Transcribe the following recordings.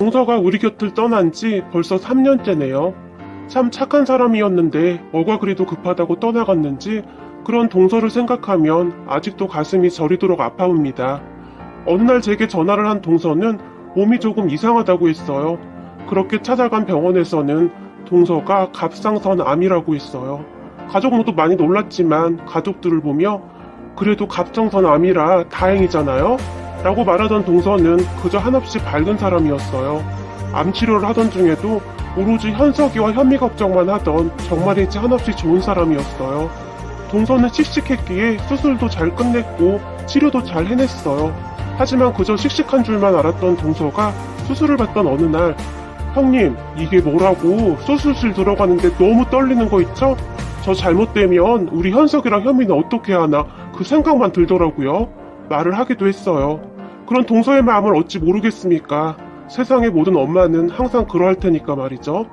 동서가 우리 곁을 떠난 지 벌써 3년째네요. 참 착한 사람이었는데 뭐가 그리도 급하다고 떠나갔는지 그런 동서를 생각하면 아직도 가슴이 저리도록 아파옵니다. 어느 날 제게 전화를 한 동서는 몸이 조금 이상하다고 했어요. 그렇게 찾아간 병원에서는 동서가 갑상선 암이라고 했어요. 가족 모두 많이 놀랐지만 가족들을 보며 그래도 갑상선 암이라 다행이잖아요? 라고 말하던 동서는 그저 한없이 밝은 사람이었어요. 암 치료를 하던 중에도 오로지 현석이와 현미 걱정만 하던 정말이지 한없이 좋은 사람이었어요. 동서는 씩씩했기에 수술도 잘 끝냈고 치료도 잘 해냈어요. 하지만 그저 씩씩한 줄만 알았던 동서가 수술을 받던 어느 날 형님 이게 뭐라고 수술실 들어가는데 너무 떨리는 거 있죠? 저 잘못되면 우리 현석이랑 현미는 어떻게 하나 그 생각만 들더라고요. 말을 하기도 했어요. 그런 동서의 마음을 어찌 모르겠습니까? 세상의 모든 엄마는 항상 그러할 테니까 말이죠.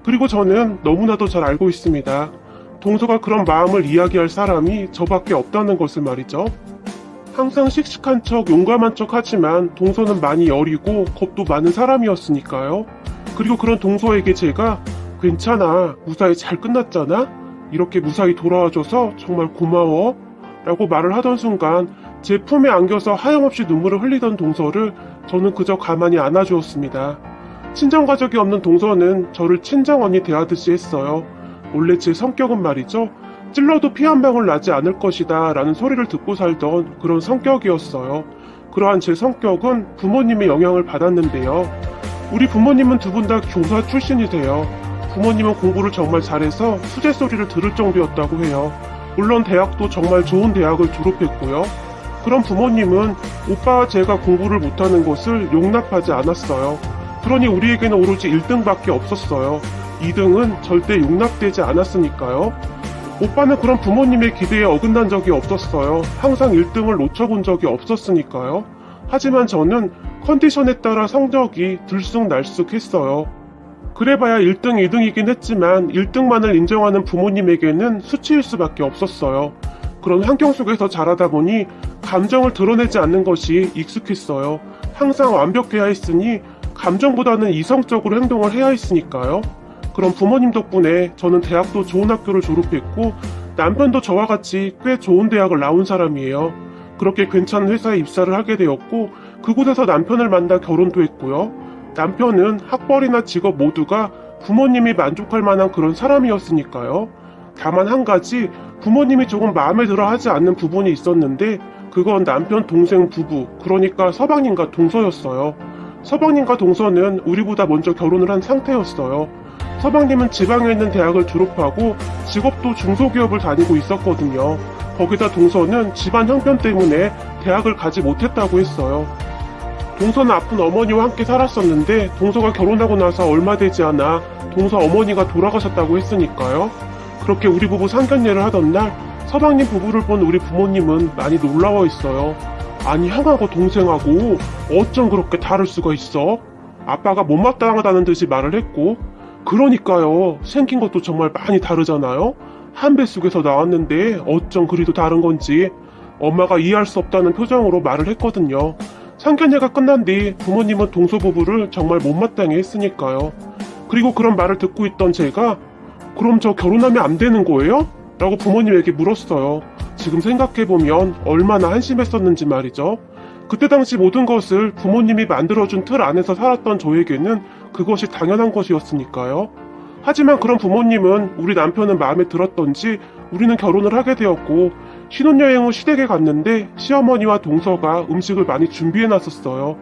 그리고 저는 너무나도 잘 알고 있습니다. 동서가 그런 마음을 이야기할 사람이 저밖에 없다는 것을 말이죠. 항상 씩씩한 척 용감한 척 하지만 동서는 많이 여리고 겁도 많은 사람이었으니까요. 그리고 그런 동서에게 제가 괜찮아 무사히 잘 끝났잖아 이렇게 무사히 돌아와줘서 정말 고마워 라고 말을 하던 순간 제 품에 안겨서 하염없이 눈물을 흘리던 동서를 저는 그저 가만히 안아주었습니다. 친정가족이 없는 동서는 저를 친정언니 대하듯이 했어요. 원래 제 성격은 말이죠. 찔러도 피 한 방울 나지 않을 것이다 라는 소리를 듣고 살던 그런 성격이었어요. 그러한 제 성격은 부모님의 영향을 받았는데요. 우리 부모님은 두 분 다 교사 출신이세요. 부모님은 공부를 정말 잘해서 수제 소리를 들을 정도였다고 해요. 물론 대학도 정말 좋은 대학을 졸업했고요. 그런 부모님은 오빠와 제가 공부를 못하는 것을 용납하지 않았어요. 그러니 우리에게는 오로지 1등밖에 없었어요. 2등은 절대 용납되지 않았으니까요. 오빠는 그런 부모님의 기대에 어긋난 적이 없었어요. 항상 1등을 놓쳐본 적이 없었으니까요. 하지만 저는 컨디션에 따라 성적이 들쑥날쑥했어요. 그래봐야 1등, 2등이긴 했지만 1등만을 인정하는 부모님에게는 수치일 수밖에 없었어요. 그런 환경 속에서 자라다 보니 감정을 드러내지 않는 것이 익숙했어요. 항상 완벽해야 했으니 감정보다는 이성적으로 행동을 해야 했으니까요. 그런 부모님 덕분에 저는 대학도 좋은 학교를 졸업했고 남편도 저와 같이 꽤 좋은 대학을 나온 사람이에요. 그렇게 괜찮은 회사에 입사를 하게 되었고 그곳에서 남편을 만나 결혼도 했고요. 남편은 학벌이나 직업 모두가 부모님이 만족할 만한 그런 사람이었으니까요. 다만 한 가지 부모님이 조금 마음에 들어 하지 않는 부분이 있었는데 그건 남편 동생 부부 그러니까 서방님과 동서였어요. 서방님과 동서는 우리보다 먼저 결혼을 한 상태였어요. 서방님은 지방에 있는 대학을 졸업하고 직업도 중소기업을 다니고 있었거든요. 거기다 동서는 집안 형편 때문에 대학을 가지 못했다고 했어요. 동서는 아픈 어머니와 함께 살았었는데 동서가 결혼하고 나서 얼마 되지 않아 동서 어머니가 돌아가셨다고 했으니까요. 그렇게 우리 부부 상견례를 하던 날 서방님 부부를 본 우리 부모님은 많이 놀라워 있어요. 아니 형하고 동생하고 어쩜 그렇게 다를 수가 있어? 아빠가 못마땅하다는 듯이 말을 했고 그러니까요. 생긴 것도 정말 많이 다르잖아요. 한 뱃속에서 나왔는데 어쩜 그리도 다른 건지 엄마가 이해할 수 없다는 표정으로 말을 했거든요. 상견례가 끝난 뒤 부모님은 동서 부부를 정말 못마땅해 했으니까요. 그리고 그런 말을 듣고 있던 제가 그럼 저 결혼하면 안 되는 거예요? 라고 부모님에게 물었어요. 지금 생각해보면 얼마나 한심했었는지 말이죠. 그때 당시 모든 것을 부모님이 만들어준 틀 안에서 살았던 저에게는 그것이 당연한 것이었으니까요. 하지만 그런 부모님은 우리 남편은 마음에 들었던지 우리는 결혼을 하게 되었고 신혼여행 후 시댁에 갔는데 시어머니와 동서가 음식을 많이 준비해놨었어요.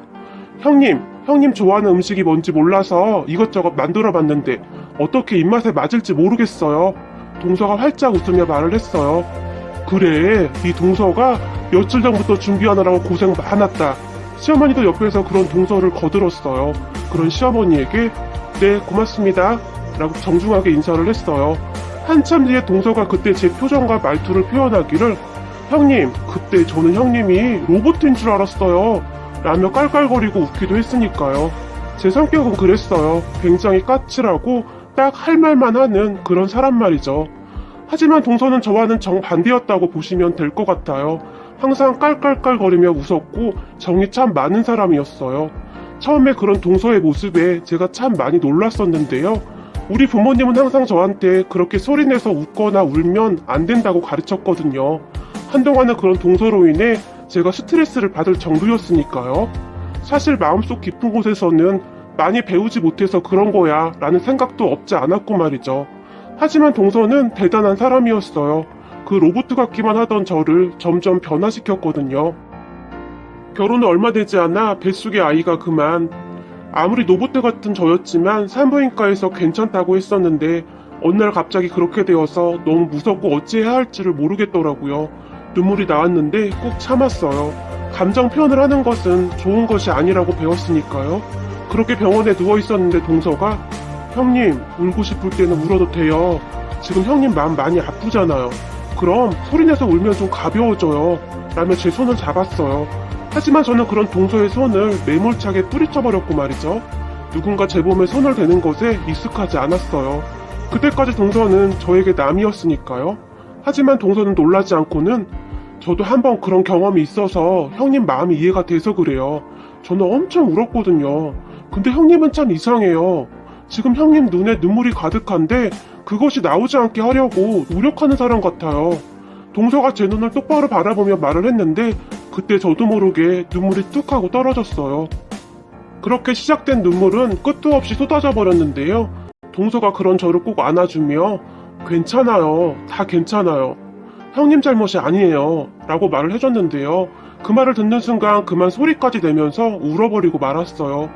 형님 좋아하는 음식이 뭔지 몰라서 이것저것 만들어봤는데 어떻게 입맛에 맞을지 모르겠어요. 동서가 활짝 웃으며 말을 했어요. 그래, 네 동서가 며칠 전부터 준비하느라고 고생 많았다. 시어머니도 옆에서 그런 동서를 거들었어요. 그런 시어머니에게 네 고맙습니다 라고 정중하게 인사를 했어요. 한참 뒤에 동서가 그때 제 표정과 말투를 표현하기를 형님 그때 저는 형님이 로봇인 줄 알았어요 라며 깔깔거리고 웃기도 했으니까요. 제 성격은 그랬어요. 굉장히 까칠하고 딱 할 말만 하는 그런 사람 말이죠. 하지만 동서는 저와는 정반대였다고 보시면 될 것 같아요. 항상 깔깔깔거리며 웃었고 정이 참 많은 사람이었어요. 처음에 그런 동서의 모습에 제가 참 많이 놀랐었는데요. 우리 부모님은 항상 저한테 그렇게 소리내서 웃거나 울면 안 된다고 가르쳤거든요. 한동안은 그런 동서로 인해 제가 스트레스를 받을 정도였으니까요. 사실 마음속 깊은 곳에서는 많이 배우지 못해서 그런 거야 라는 생각도 없지 않았고 말이죠. 하지만 동서는 대단한 사람이었어요. 그 로봇 같기만 하던 저를 점점 변화시켰거든요. 결혼 후 얼마 되지 않아 뱃속의 아이가 그만. 아무리 로봇 같은 저였지만 산부인과에서 괜찮다고 했었는데 어느 날 갑자기 그렇게 되어서 너무 무섭고 어찌해야 할지를 모르겠더라고요. 눈물이 나왔는데 꾹 참았어요. 감정 표현을 하는 것은 좋은 것이 아니라고 배웠으니까요. 그렇게 병원에 누워 있었는데 동서가 형님 울고 싶을 때는 울어도 돼요. 지금 형님 마음 많이 아프잖아요. 그럼 소리내서 울면 좀 가벼워져요. 라며 제 손을 잡았어요. 하지만 저는 그런 동서의 손을 매몰차게 뿌리쳐버렸고 말이죠. 누군가 제 몸에 손을 대는 것에 익숙하지 않았어요. 그때까지 동서는 저에게 남이었으니까요. 하지만 동서는 놀라지 않고는 저도 한번 그런 경험이 있어서 형님 마음이 이해가 돼서 그래요. 저는 엄청 울었거든요. 근데 형님은 참 이상해요. 지금 형님 눈에 눈물이 가득한데 그것이 나오지 않게 하려고 노력하는 사람 같아요. 동서가 제 눈을 똑바로 바라보며 말을 했는데 그때 저도 모르게 눈물이 뚝 하고 떨어졌어요. 그렇게 시작된 눈물은 끝도 없이 쏟아져 버렸는데요. 동서가 그런 저를 꼭 안아주며 괜찮아요. 다 괜찮아요. 형님 잘못이 아니에요. 라고 말을 해줬는데요. 그 말을 듣는 순간 그만 소리까지 내면서 울어버리고 말았어요.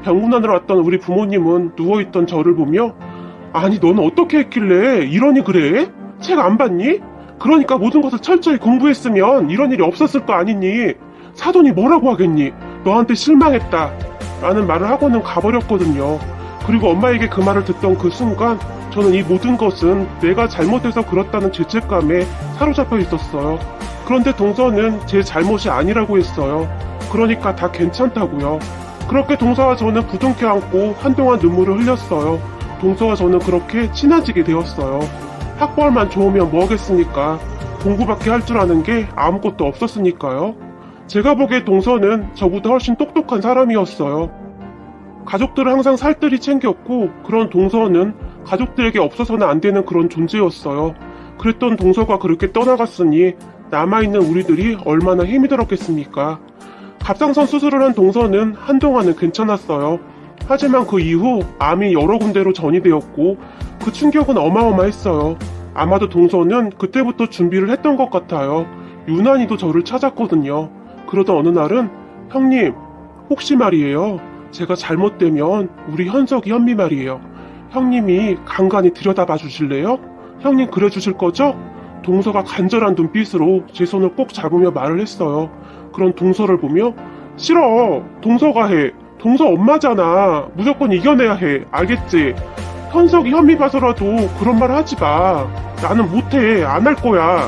병문안으로 왔던 우리 부모님은 누워있던 저를 보며 아니 너는 어떻게 했길래 이러니 그래? 책 안 봤니? 그러니까 모든 것을 철저히 공부했으면 이런 일이 없었을 거 아니니? 사돈이 뭐라고 하겠니? 너한테 실망했다 라는 말을 하고는 가버렸거든요. 그리고 엄마에게 그 말을 듣던 그 순간 저는 이 모든 것은 내가 잘못해서 그렇다는 죄책감에 사로잡혀 있었어요. 그런데 동서는 제 잘못이 아니라고 했어요. 그러니까 다 괜찮다고요. 그렇게 동서와 저는 부둥켜 안고 한동안 눈물을 흘렸어요. 동서와 저는 그렇게 친해지게 되었어요. 학벌만 좋으면 뭐겠습니까? 공부밖에 할 줄 아는 게 아무것도 없었으니까요. 제가 보기에 동서는 저보다 훨씬 똑똑한 사람이었어요. 가족들을 항상 살뜰히 챙겼고 그런 동서는 가족들에게 없어서는 안 되는 그런 존재였어요. 그랬던 동서가 그렇게 떠나갔으니 남아있는 우리들이 얼마나 힘이 들었겠습니까? 갑상선 수술을 한 동서는 한동안은 괜찮았어요. 하지만 그 이후 암이 여러 군데로 전이되었고 그 충격은 어마어마했어요. 아마도 동서는 그때부터 준비를 했던 것 같아요. 유난히도 저를 찾았거든요. 그러던 어느 날은 형님 혹시 말이에요. 제가 잘못되면 우리 현석이 현미 말이에요. 형님이 간간히 들여다봐 주실래요? 형님 그래 주실 거죠? 동서가 간절한 눈빛으로 제 손을 꼭 잡으며 말을 했어요. 그런 동서를 보며 싫어. 동서가 해. 동서 엄마잖아. 무조건 이겨내야 해. 알겠지? 현석이 현미 봐서라도 그런 말 하지 마. 나는 못해. 안 할 거야.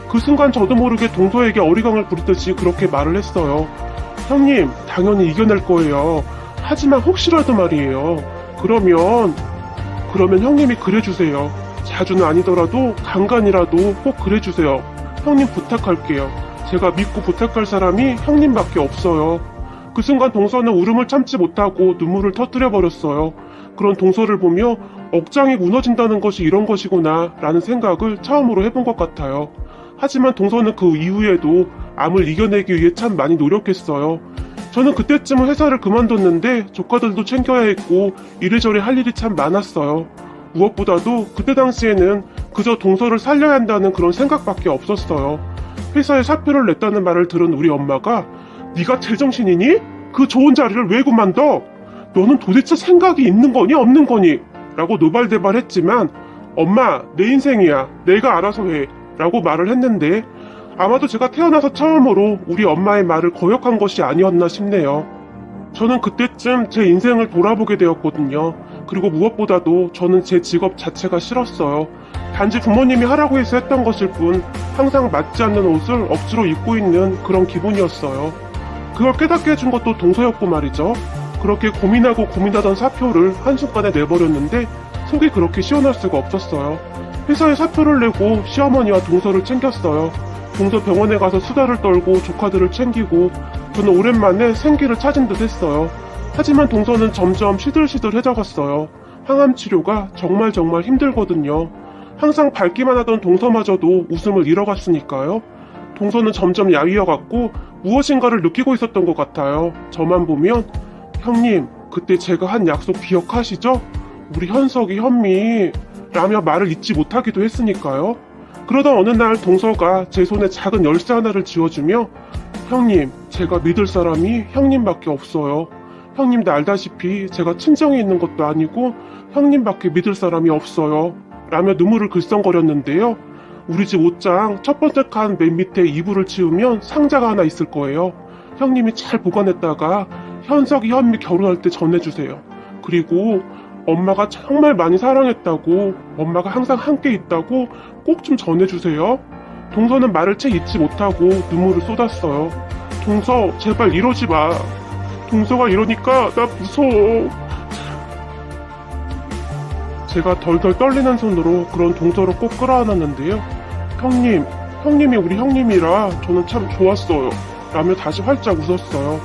그 순간 저도 모르게 동서에게 어리광을 부리듯이 그렇게 말을 했어요. 형님 당연히 이겨낼 거예요. 하지만 혹시라도 말이에요. 그러면 형님이 그래주세요. 자주는 아니더라도 간간이라도 꼭 그래주세요. 형님 부탁할게요. 제가 믿고 부탁할 사람이 형님밖에 없어요. 그 순간 동서는 울음을 참지 못하고 눈물을 터뜨려 버렸어요. 그런 동서를 보며 억장이 무너진다는 것이 이런 것이구나 라는 생각을 처음으로 해본 것 같아요. 하지만 동서는 그 이후에도 암을 이겨내기 위해 참 많이 노력했어요. 저는 그때쯤은 회사를 그만뒀는데 조카들도 챙겨야 했고 이래저래 할 일이 참 많았어요. 무엇보다도 그때 당시에는 그저 동서를 살려야 한다는 그런 생각밖에 없었어요. 회사에 사표를 냈다는 말을 들은 우리 엄마가 네가 제정신이니? 그 좋은 자리를 왜 그만둬? 너는 도대체 생각이 있는 거니 없는 거니? 라고 노발대발했지만 엄마 내 인생이야. 내가 알아서 해. 라고 말을 했는데 아마도 제가 태어나서 처음으로 우리 엄마의 말을 거역한 것이 아니었나 싶네요. 저는 그때쯤 제 인생을 돌아보게 되었거든요. 그리고 무엇보다도 저는 제 직업 자체가 싫었어요. 단지 부모님이 하라고 해서 했던 것일 뿐 항상 맞지 않는 옷을 억지로 입고 있는 그런 기분이었어요. 그걸 깨닫게 해준 것도 동서였고 말이죠. 그렇게 고민하고 고민하던 사표를 한순간에 내버렸는데 속이 그렇게 시원할 수가 없었어요. 회사에 사표를 내고 시어머니와 동서를 챙겼어요. 동서 병원에 가서 수다를 떨고 조카들을 챙기고 저는 오랜만에 생기를 찾은 듯 했어요. 하지만 동서는 점점 시들시들해져갔어요. 항암 치료가 정말 힘들거든요. 항상 밝기만 하던 동서마저도 웃음을 잃어갔으니까요. 동서는 점점 야위어갔고 무엇인가를 느끼고 있었던 것 같아요. 저만 보면 형님 그때 제가 한 약속 기억하시죠? 우리 현석이 현미 라며 말을 잊지 못하기도 했으니까요. 그러던 어느 날 동서가 제 손에 작은 열쇠 하나를 쥐어주며 형님 제가 믿을 사람이 형님밖에 없어요. 형님도 알다시피 제가 친정에 있는 것도 아니고 형님밖에 믿을 사람이 없어요. 라며 눈물을 글썽거렸는데요. 우리 집 옷장 첫 번째 칸 맨 밑에 이불을 치우면 상자가 하나 있을 거예요. 형님이 잘 보관했다가 현석이 현미 결혼할 때 전해주세요. 그리고 엄마가 정말 많이 사랑했다고, 엄마가 항상 함께 있다고 꼭 좀 전해주세요. 동서는 말을 채 잊지 못하고 눈물을 쏟았어요. 동서 제발 이러지 마. 동서가 이러니까 나 무서워. 제가 덜덜 떨리는 손으로 그런 동서를 꼭 끌어안았는데요. 형님이 우리 형님이라 저는 참 좋았어요. 라며 다시 활짝 웃었어요.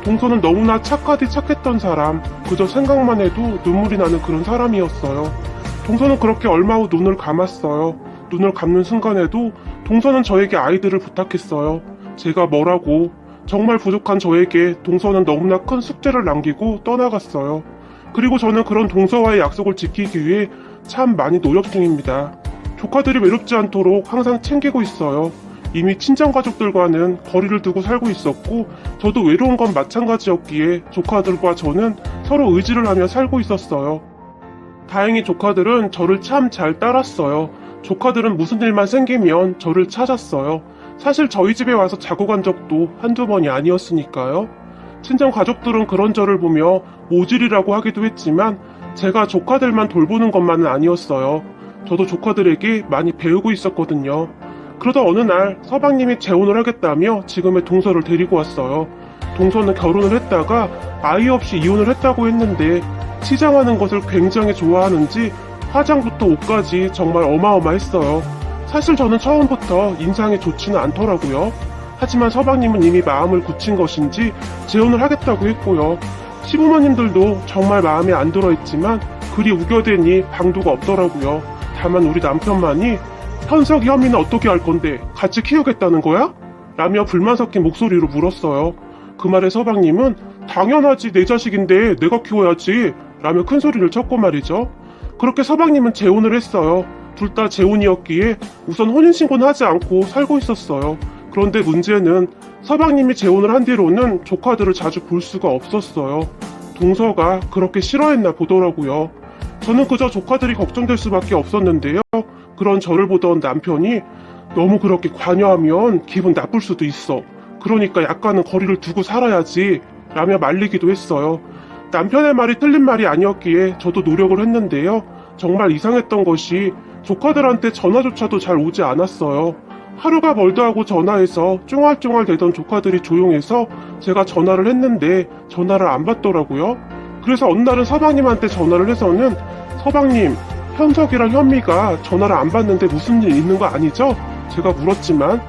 동서는 너무나 착했던 사람, 그저 생각만 해도 눈물이 나는 그런 사람이었어요. 동서는 그렇게 얼마 후 눈을 감았어요. 눈을 감는 순간에도 동서는 저에게 아이들을 부탁했어요. 제가 뭐라고, 정말 부족한 저에게 동서는 너무나 큰 숙제를 남기고 떠나갔어요. 그리고 저는 그런 동서와의 약속을 지키기 위해 참 많이 노력 중입니다. 조카들이 외롭지 않도록 항상 챙기고 있어요. 이미 친정가족들과는 거리를 두고 살고 있었고 저도 외로운 건 마찬가지였기에 조카들과 저는 서로 의지를 하며 살고 있었어요. 다행히 조카들은 저를 참 잘 따랐어요. 조카들은 무슨 일만 생기면 저를 찾았어요. 사실 저희 집에 와서 자고 간 적도 한두 번이 아니었으니까요. 친정 가족들은 그런 저를 보며 모질이라고 하기도 했지만 제가 조카들만 돌보는 것만은 아니었어요. 저도 조카들에게 많이 배우고 있었거든요. 그러다 어느 날 서방님이 재혼을 하겠다며 지금의 동서를 데리고 왔어요. 동서는 결혼을 했다가 아이 없이 이혼을 했다고 했는데 치장하는 것을 굉장히 좋아하는지 화장부터 옷까지 정말 어마어마했어요. 사실 저는 처음부터 인상이 좋지는 않더라고요. 하지만 서방님은 이미 마음을 굳힌 것인지 재혼을 하겠다고 했고요. 시부모님들도 정말 마음에 안 들어했지만 그리 우겨대니 방도가 없더라고요. 다만 우리 남편만이 현석이 현미는 어떻게 할 건데 같이 키우겠다는 거야? 라며 불만 섞인 목소리로 물었어요. 그 말에 서방님은 당연하지 내 자식인데 내가 키워야지 라며 큰 소리를 쳤고 말이죠. 그렇게 서방님은 재혼을 했어요. 둘 다 재혼이었기에 우선 혼인신고는 하지 않고 살고 있었어요. 그런데 문제는 서방님이 재혼을 한 뒤로는 조카들을 자주 볼 수가 없었어요. 동서가 그렇게 싫어했나 보더라고요. 저는 그저 조카들이 걱정될 수밖에 없었는데요. 그런 저를 보던 남편이 너무 그렇게 관여하면 기분 나쁠 수도 있어. 그러니까 약간은 거리를 두고 살아야지 라며 말리기도 했어요. 남편의 말이 틀린 말이 아니었기에 저도 노력을 했는데요. 정말 이상했던 것이 조카들한테 전화조차도 잘 오지 않았어요. 하루가 멀다 하고 전화해서 쫑알쫑알 대던 조카들이 조용해서 제가 전화를 했는데 전화를 안 받더라고요. 그래서 어느 날은 서방님한테 전화를 해서는 서방님, 현석이랑 현미가 전화를 안 받는데 무슨 일 있는 거 아니죠? 제가 물었지만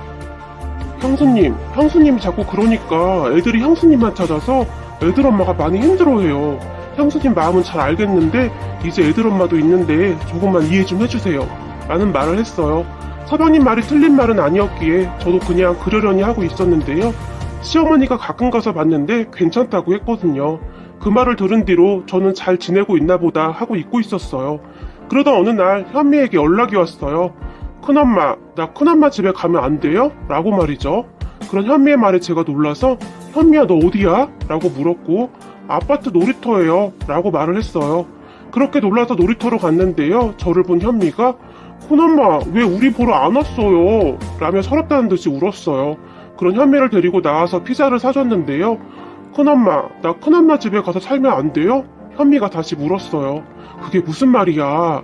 형수님이 자꾸 그러니까 애들이 형수님만 찾아서 애들 엄마가 많이 힘들어해요. 형수님 마음은 잘 알겠는데 이제 애들 엄마도 있는데 조금만 이해 좀 해주세요. 라는 말을 했어요. 서방님 말이 틀린 말은 아니었기에 저도 그냥 그러려니 하고 있었는데요. 시어머니가 가끔 가서 봤는데 괜찮다고 했거든요. 그 말을 들은 뒤로 저는 잘 지내고 있나 보다 하고 잊고 있었어요. 그러다 어느 날 현미에게 연락이 왔어요. 큰엄마, 나 큰엄마 집에 가면 안 돼요? 라고 말이죠. 그런 현미의 말에 제가 놀라서 현미야 너 어디야? 라고 물었고 아파트 놀이터예요 라고 말을 했어요. 그렇게 놀라서 놀이터로 갔는데요. 저를 본 현미가 큰엄마 왜 우리 보러 안 왔어요? 라며 서럽다는 듯이 울었어요. 그런 현미를 데리고 나와서 피자를 사줬는데요. 큰엄마, 나 큰엄마 집에 가서 살면 안 돼요? 현미가 다시 물었어요. 그게 무슨 말이야?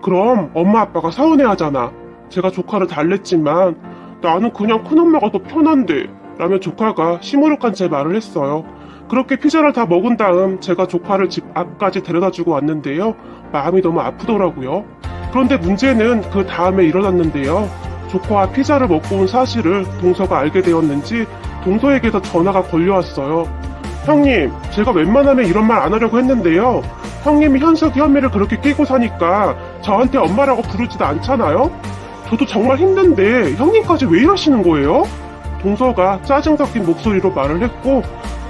그럼 엄마 아빠가 서운해하잖아. 제가 조카를 달랬지만 나는 그냥 큰엄마가 더 편한데 라며 조카가 시무룩한 제 말을 했어요. 그렇게 피자를 다 먹은 다음 제가 조카를 집 앞까지 데려다주고 왔는데요. 마음이 너무 아프더라고요. 그런데 문제는 그 다음에 일어났는데요. 조카와 피자를 먹고 온 사실을 동서가 알게 되었는지 동서에게서 전화가 걸려왔어요. 형님, 제가 웬만하면 이런 말 안 하려고 했는데요. 형님이 현석이 현미를 그렇게 끼고 사니까 저한테 엄마라고 부르지도 않잖아요? 저도 정말 힘든데 형님까지 왜 이러시는 거예요? 동서가 짜증 섞인 목소리로 말을 했고,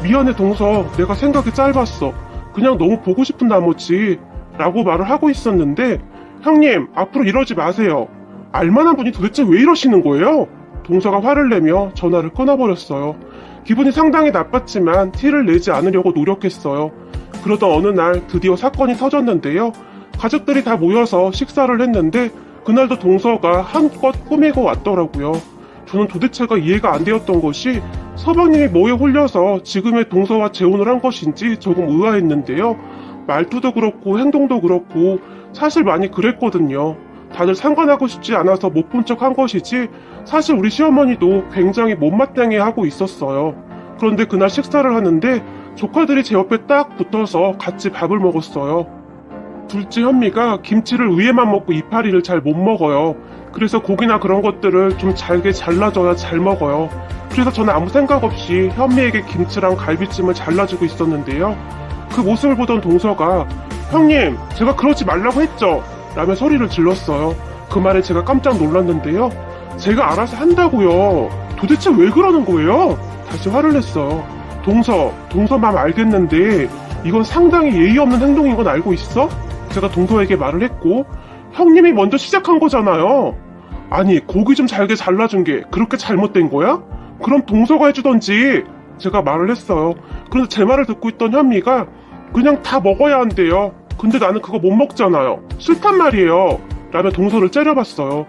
미안해 동서, 내가 생각이 짧았어. 그냥 너무 보고 싶은 나머지 라고 말을 하고 있었는데, 형님, 앞으로 이러지 마세요. 알만한 분이 도대체 왜 이러시는 거예요? 동서가 화를 내며 전화를 끊어버렸어요. 기분이 상당히 나빴지만 티를 내지 않으려고 노력했어요. 그러던 어느 날 드디어 사건이 터졌는데요. 가족들이 다 모여서 식사를 했는데 그날도 동서가 한껏 꾸미고 왔더라고요. 저는 도대체가 이해가 안 되었던 것이 서방님이 뭐에 홀려서 지금의 동서와 재혼을 한 것인지 조금 의아했는데요. 말투도 그렇고 행동도 그렇고 사실 많이 그랬거든요. 다들 상관하고 싶지 않아서 못 본 척 한 것이지 사실 우리 시어머니도 굉장히 못마땅해 하고 있었어요. 그런데 그날 식사를 하는데 조카들이 제 옆에 딱 붙어서 같이 밥을 먹었어요. 둘째 현미가 김치를 위에만 먹고 이파리를 잘 못 먹어요. 그래서 고기나 그런 것들을 좀 잘게 잘라줘야 잘 먹어요. 그래서 저는 아무 생각 없이 현미에게 김치랑 갈비찜을 잘라주고 있었는데요. 그 모습을 보던 동서가 형님, 제가 그러지 말라고 했죠? 라며 소리를 질렀어요. 그 말에 제가 깜짝 놀랐는데요. 제가 알아서 한다고요. 도대체 왜 그러는 거예요? 다시 화를 냈어요. 동서 맘 알겠는데 이건 상당히 예의 없는 행동인 건 알고 있어? 제가 동서에게 말을 했고, 형님이 먼저 시작한 거잖아요. 아니, 고기 좀 잘게 잘라준 게 그렇게 잘못된 거야? 그럼 동서가 해주던지. 제가 말을 했어요. 그런데 제 말을 듣고 있던 현미가 그냥 다 먹어야 한대요. 근데 나는 그거 못 먹잖아요. 싫단 말이에요. 라며 동서를 째려봤어요.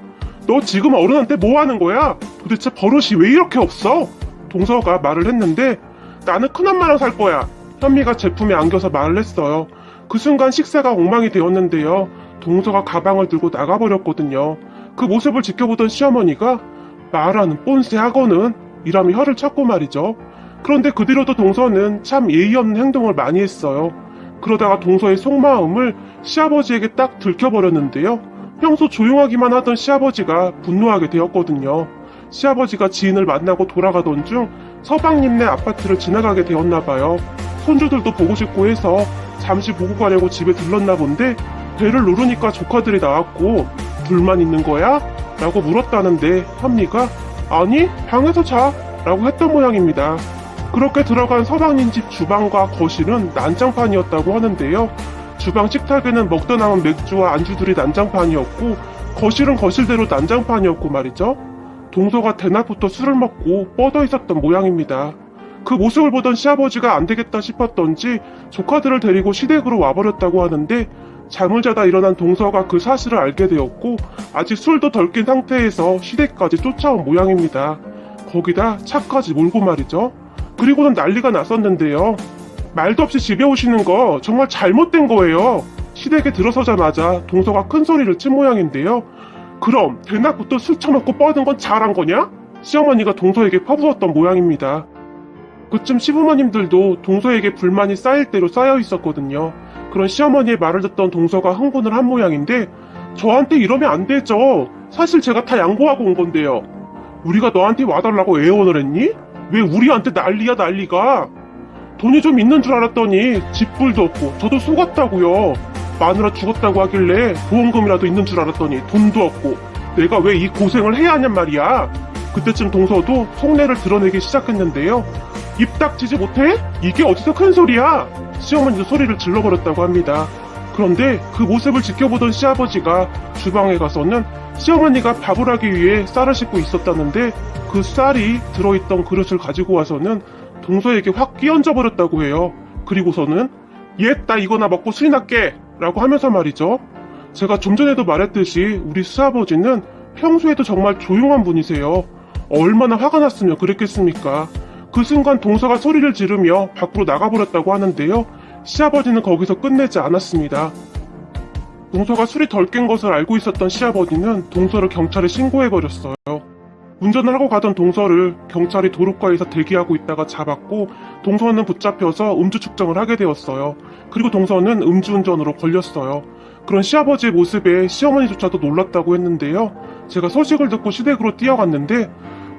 너 지금 어른한테 뭐 하는 거야? 도대체 버릇이 왜 이렇게 없어? 동서가 말을 했는데 나는 큰엄마랑 살 거야. 현미가 제품에 안겨서 말을 했어요. 그 순간 식사가 엉망이 되었는데요. 동서가 가방을 들고 나가버렸거든요. 그 모습을 지켜보던 시어머니가 말하는 꼰세 하고는 이라며 혀를 찾고 말이죠. 그런데 그 뒤로도 동서는 참 예의 없는 행동을 많이 했어요. 그러다가 동서의 속마음을 시아버지에게 딱 들켜버렸는데요. 평소 조용하기만 하던 시아버지가 분노하게 되었거든요. 시아버지가 지인을 만나고 돌아가던 중 서방님네 아파트를 지나가게 되었나봐요. 손주들도 보고 싶고 해서 잠시 보고 가려고 집에 들렀나 본데 배를 누르니까 조카들이 나왔고 둘만 있는 거야? 라고 물었다는데 현미가 아니 방에서 자 라고 했던 모양입니다. 그렇게 들어간 서방님 집 주방과 거실은 난장판이었다고 하는데요. 주방 식탁에는 먹다 남은 맥주와 안주들이 난장판이었고 거실은 거실대로 난장판이었고 말이죠. 동서가 대낮부터 술을 먹고 뻗어 있었던 모양입니다. 그 모습을 보던 시아버지가 안 되겠다 싶었던지 조카들을 데리고 시댁으로 와버렸다고 하는데 잠을 자다 일어난 동서가 그 사실을 알게 되었고 아직 술도 덜 깬 상태에서 시댁까지 쫓아온 모양입니다. 거기다 차까지 몰고 말이죠. 그리고는 난리가 났었는데요. 말도 없이 집에 오시는 거 정말 잘못된 거예요. 시댁에 들어서자마자 동서가 큰 소리를 친 모양인데요. 그럼 대낮부터 술 처먹고 뻗은 건 잘한 거냐? 시어머니가 동서에게 퍼부었던 모양입니다. 그쯤 시부모님들도 동서에게 불만이 쌓일 대로 쌓여 있었거든요. 그런 시어머니의 말을 듣던 동서가 흥분을 한 모양인데 저한테 이러면 안 되죠. 사실 제가 다 양보하고 온 건데요. 우리가 너한테 와달라고 애원을 했니? 왜 우리한테 난리야 난리가. 돈이 좀 있는 줄 알았더니 집불도 없고 저도 속았다고요. 마누라 죽었다고 하길래 보험금이라도 있는 줄 알았더니 돈도 없고 내가 왜 이 고생을 해야 하냔 말이야. 그때쯤 동서도 속내를 드러내기 시작했는데요. 입 닥치지 못해? 이게 어디서 큰 소리야? 시어머니도 소리를 질러버렸다고 합니다. 그런데 그 모습을 지켜보던 시아버지가 주방에 가서는 시어머니가 밥을 하기 위해 쌀을 씻고 있었다는데 그 쌀이 들어있던 그릇을 가지고 와서는 동서에게 확 끼얹어 버렸다고 해요. 그리고서는 옛 나 이거나 먹고 술이나 깨 라고 하면서 말이죠. 제가 좀 전에도 말했듯이 우리 시아버지는 평소에도 정말 조용한 분이세요. 얼마나 화가 났으면 그랬겠습니까. 그 순간 동서가 소리를 지르며 밖으로 나가버렸다고 하는데요. 시아버지는 거기서 끝내지 않았습니다. 동서가 술이 덜 깬 것을 알고 있었던 시아버지는 동서를 경찰에 신고해버렸어요. 운전을 하고 가던 동서를 경찰이 도로가에서 대기하고 있다가 잡았고 동서는 붙잡혀서 음주 측정을 하게 되었어요. 그리고 동서는 음주운전으로 걸렸어요. 그런 시아버지의 모습에 시어머니조차도 놀랐다고 했는데요. 제가 소식을 듣고 시댁으로 뛰어갔는데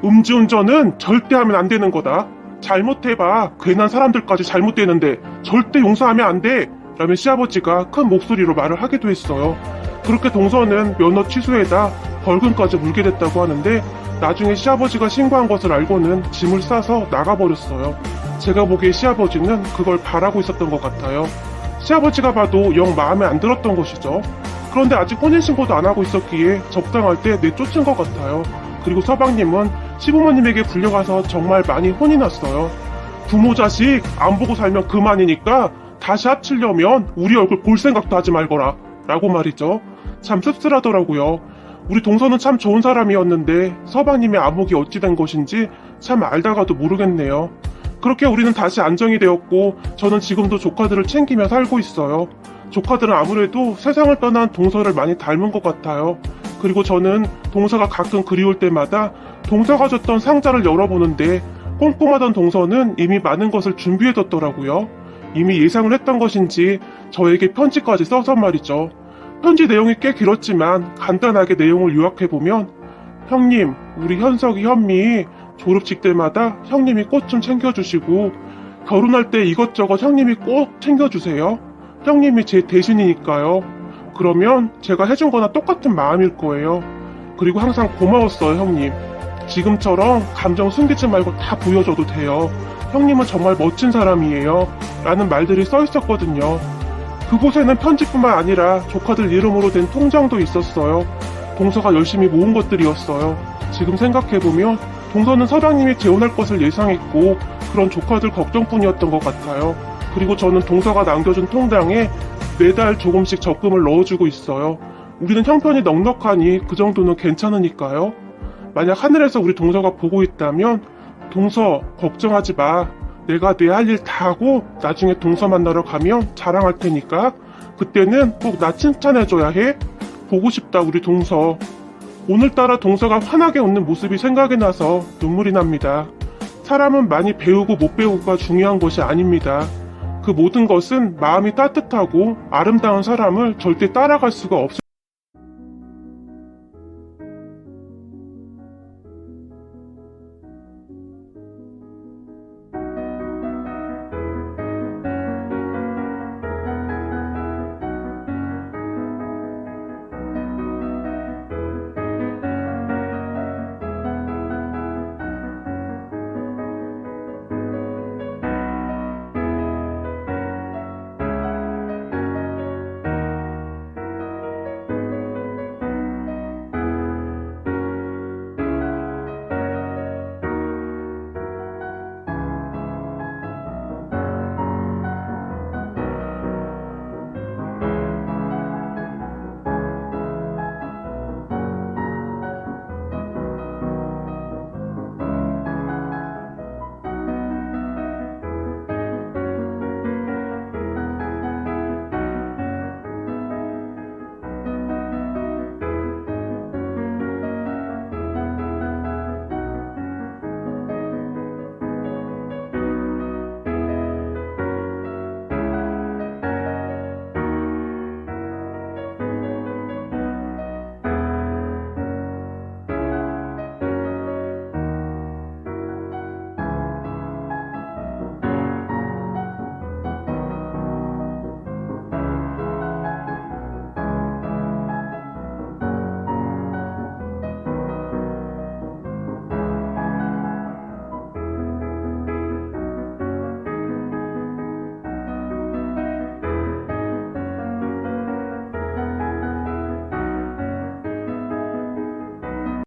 음주운전은 절대 하면 안 되는 거다. 잘못해봐. 괜한 사람들까지 잘못되는데 절대 용서하면 안 돼. 라며 시아버지가 큰 목소리로 말을 하기도 했어요. 그렇게 동서는 면허 취소에다 벌금까지 물게 됐다고 하는데 나중에 시아버지가 신고한 것을 알고는 짐을 싸서 나가버렸어요. 제가 보기에 시아버지는 그걸 바라고 있었던 것 같아요. 시아버지가 봐도 영 마음에 안 들었던 것이죠. 그런데 아직 혼인신고도 안 하고 있었기에 적당할 때 내쫓은 것 같아요. 그리고 서방님은 시부모님에게 불려가서 정말 많이 혼이 났어요. 부모 자식 안 보고 살면 그만이니까 다시 합치려면 우리 얼굴 볼 생각도 하지 말거라 라고 말이죠. 참 씁쓸하더라고요. 우리 동서는 참 좋은 사람이었는데 서방님의 암흑이 어찌 된 것인지 참 알다가도 모르겠네요. 그렇게 우리는 다시 안정이 되었고 저는 지금도 조카들을 챙기며 살고 있어요. 조카들은 아무래도 세상을 떠난 동서를 많이 닮은 것 같아요. 그리고 저는 동서가 가끔 그리울 때마다 동서가 줬던 상자를 열어보는데 꼼꼼하던 동서는 이미 많은 것을 준비해뒀더라고요. 이미 예상을 했던 것인지 저에게 편지까지 써서 말이죠. 편지 내용이 꽤 길었지만 간단하게 내용을 요약해보면 형님, 우리 현석이 현미 졸업식 때마다 형님이 꽃 좀 챙겨주시고 결혼할 때 이것저것 형님이 꼭 챙겨주세요. 형님이 제 대신이니까요. 그러면 제가 해준 거나 똑같은 마음일 거예요. 그리고 항상 고마웠어요, 형님. 지금처럼 감정 숨기지 말고 다 보여줘도 돼요. 형님은 정말 멋진 사람이에요. 라는 말들이 써 있었거든요. 그곳에는 편지뿐만 아니라 조카들 이름으로 된 통장도 있었어요. 동서가 열심히 모은 것들이었어요. 지금 생각해보면 동서는 서방님이 재혼할 것을 예상했고 그런 조카들 걱정뿐이었던 것 같아요. 그리고 저는 동서가 남겨준 통장에 매달 조금씩 적금을 넣어주고 있어요. 우리는 형편이 넉넉하니 그 정도는 괜찮으니까요. 만약 하늘에서 우리 동서가 보고 있다면 동서 걱정하지 마. 내가 내 할 일 다 하고 나중에 동서 만나러 가면 자랑할 테니까 그때는 꼭 나 칭찬해줘야 해. 보고 싶다 우리 동서. 오늘따라 동서가 환하게 웃는 모습이 생각이 나서 눈물이 납니다. 사람은 많이 배우고 못 배우고가 중요한 것이 아닙니다. 그 모든 것은 마음이 따뜻하고 아름다운 사람을 절대 따라갈 수가 없습니다.